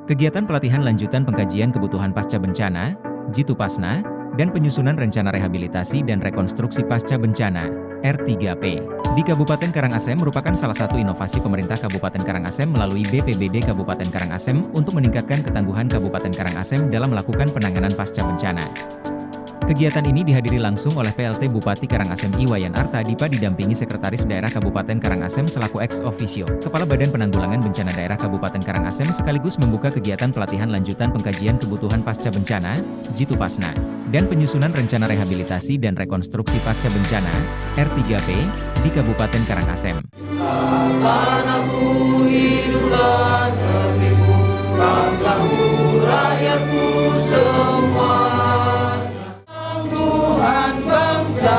Kegiatan pelatihan lanjutan pengkajian kebutuhan pasca bencana, Jitupasna, dan penyusunan rencana rehabilitasi dan rekonstruksi pasca bencana, R3P, di Kabupaten Karangasem merupakan salah satu inovasi pemerintah Kabupaten Karangasem melalui BPBD Kabupaten Karangasem untuk meningkatkan ketangguhan Kabupaten Karangasem dalam melakukan penanganan pasca bencana. Kegiatan ini dihadiri langsung oleh PLT Bupati Karangasem Iwayan Arta Dipa didampingi Sekretaris Daerah Kabupaten Karangasem selaku ex officio, Kepala Badan Penanggulangan Bencana Daerah Kabupaten Karangasem sekaligus membuka kegiatan pelatihan lanjutan pengkajian kebutuhan pasca bencana, Jitupasna, dan penyusunan rencana rehabilitasi dan rekonstruksi pasca bencana, R3P, di Kabupaten Karangasem. Tanahku, hiduplah negeriku, bangsaku, rakyatku semua. Tangguhan bangsa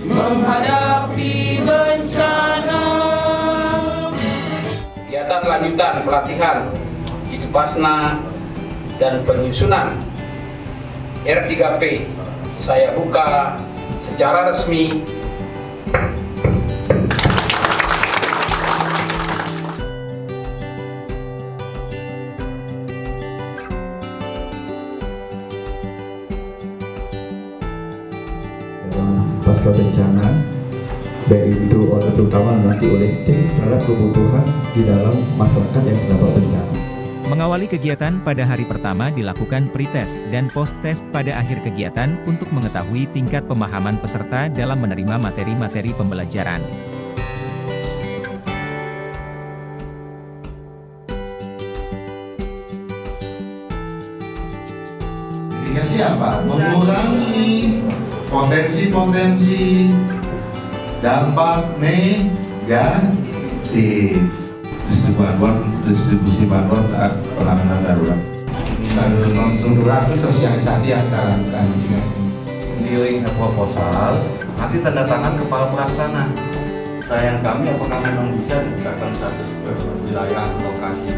menghadapi bencana. Kegiatan lanjutan pelatihan Jitupasna dan penyusunan R3P saya buka secara resmi. Pasca bencana, baik itu terutama nanti oleh tim terhadap kebutuhan di dalam masyarakat yang terdampak bencana. Mengawali kegiatan pada hari pertama dilakukan pre-test dan post-test pada akhir kegiatan untuk mengetahui tingkat pemahaman peserta dalam menerima materi-materi pembelajaran. Indikasi apa? Mengurangi potensi-potensi dampak negatif. Distribusi bantuan saat penanganan darurat. Langsung darurat itu sosialisasi antara dinas. Giring proposal, nanti tanda tangan kepala pelaksana. Pertanyaan kami, apakah memang bisa ditetapkan status wilayah lokasi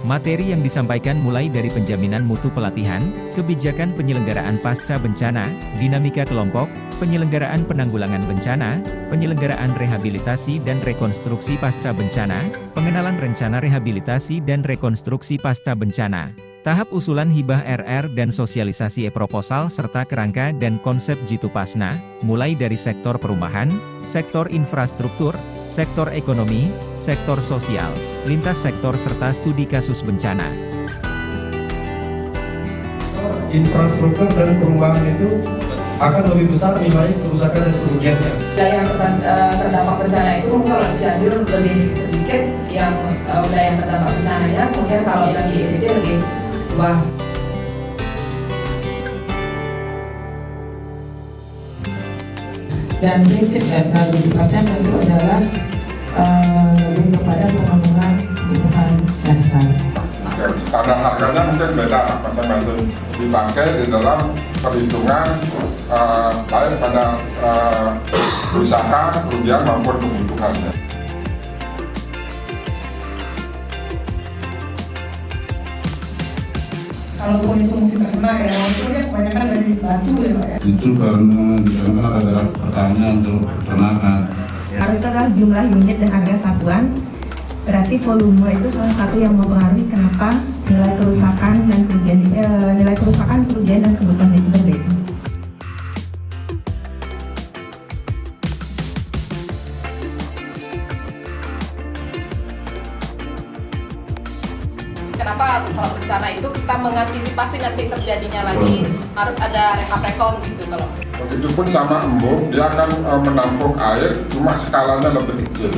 Materi yang disampaikan mulai dari penjaminan mutu pelatihan, kebijakan penyelenggaraan pasca bencana, dinamika kelompok, penyelenggaraan penanggulangan bencana, penyelenggaraan rehabilitasi dan rekonstruksi pasca bencana, pengenalan rencana rehabilitasi dan rekonstruksi pasca bencana, tahap usulan hibah RR dan sosialisasi e-proposal serta kerangka dan konsep Jitupasna, mulai dari sektor perumahan, sektor infrastruktur, sektor ekonomi, sektor sosial, lintas sektor serta studi kasus bencana. Infrastruktur dan perumahan itu akan lebih besar nilai kerusakan dan kerugiannya. Wilayah yang terdampak bencana itu mungkin kalau di Cianjur lebih sedikit yang wilayah yang terdampak bencananya, mungkin kalau yang di INT lebih luas. Dan prinsip dasar Jitupasna tentu adalah lebih kepada pemenuhan kebutuhan dasar. Standar harganya mungkin beda masing-masing dipakai di dalam perhitungan baik pada kerusakan, kerugian maupun kebutuhannya. Kalaupun itu mungkin terkena ya, itu ya kebanyakan dari batu ya Pak ya. Itu karena dikarenakan ada pertanyaan untuk peternakan. Kalau itu adalah jumlah unit dan harga satuan, berarti volume itu salah satu yang mempengaruhi kenapa nilai kerusakan dan kerugian dan kebutuhan itu berbeda. Kenapa kalau bencana itu kita mengantisipasi nanti terjadinya lagi harus ada rekap-rekon gitu kalau. Begitu pun sama embung, dia akan menampung air, cuma skalanya lebih kecil.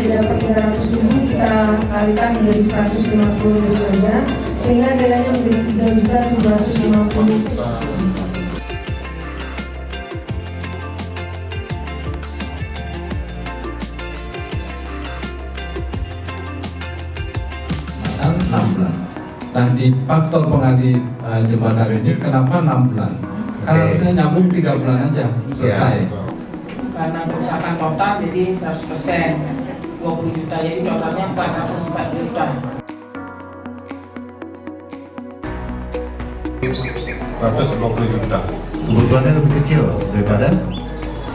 Dapat 300.000 kita kalikan menjadi 150.000 saja, sehingga nilainya menjadi 3.250.000. Nah, di faktor pengali jembatan ini kenapa 6 bulan? Karena harusnya nyambung 3 bulan aja selesai. Karena kerusakan total jadi 100%, 20 juta, jadi totalnya 404 juta. 120 juta. Kebutuhannya lebih kecil daripada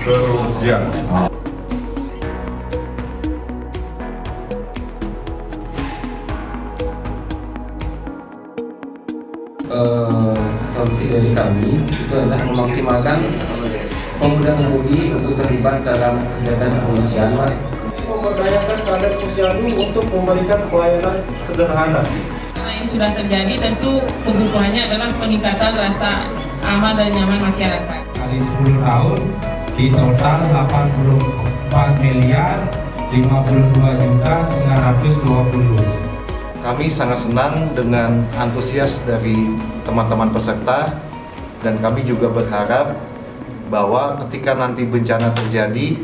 kerugian. Solusi dari kami itu adalah memaksimalkan pemuda-pemudi untuk terlibat dalam kegiatan kepolisian, memberdayakan kader posyandu untuk memberikan pelayanan sederhana. Karena ini sudah terjadi, tentu kebutuhannya adalah peningkatan rasa aman dan nyaman masyarakat. Kali 10 tahun di total 84 miliar 52 juta 920. kami sangat senang dengan antusias dari teman-teman peserta dan kami juga berharap bahwa ketika nanti bencana terjadi,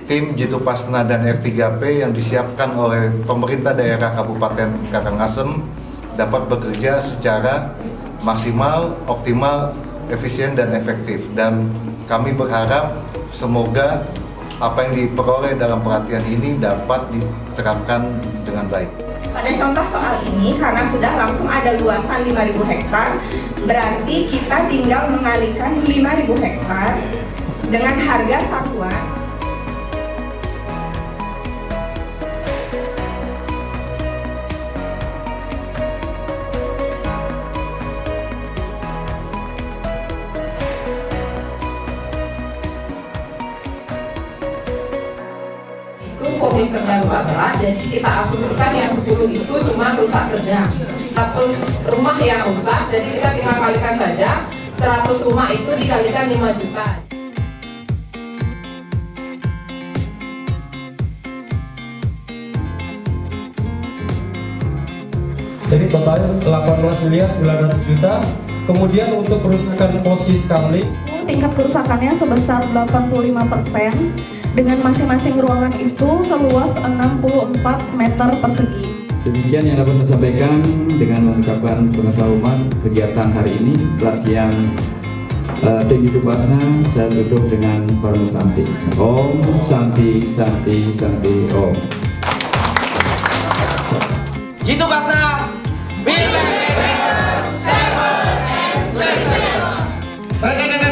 tim Jitu Pasna dan R3P yang disiapkan oleh pemerintah daerah Kabupaten Karangasem dapat bekerja secara maksimal, optimal, efisien dan efektif. Dan kami berharap semoga apa yang diperoleh dalam pelatihan ini dapat diterapkan dengan baik. Pada contoh soal ini, karena sudah langsung ada luasan 5.000 hektar, berarti kita tinggal mengalihkan 5.000 hektar dengan harga satuan. Covid sedang rusak berat, jadi kita asumsikan yang 10 itu cuma rusak sedang. 100 rumah yang rusak, jadi kita tinggal kalikan saja 100 rumah itu dikalikan 5 juta. Jadi totalnya 18 miliar 900 juta. Kemudian untuk kerusakan posis kabling, tingkat kerusakannya sebesar 85%. Dengan masing-masing ruangan itu seluas 64 meter persegi. Demikian yang dapat saya sampaikan dengan mengucapkan pengesahan kegiatan hari ini, pelatihan tim Jitu Pasna. Saya tutup dengan Parma Santi. Om Santi Santi Santi Om. Jitu Pasna, Big Bang, 7 and 6.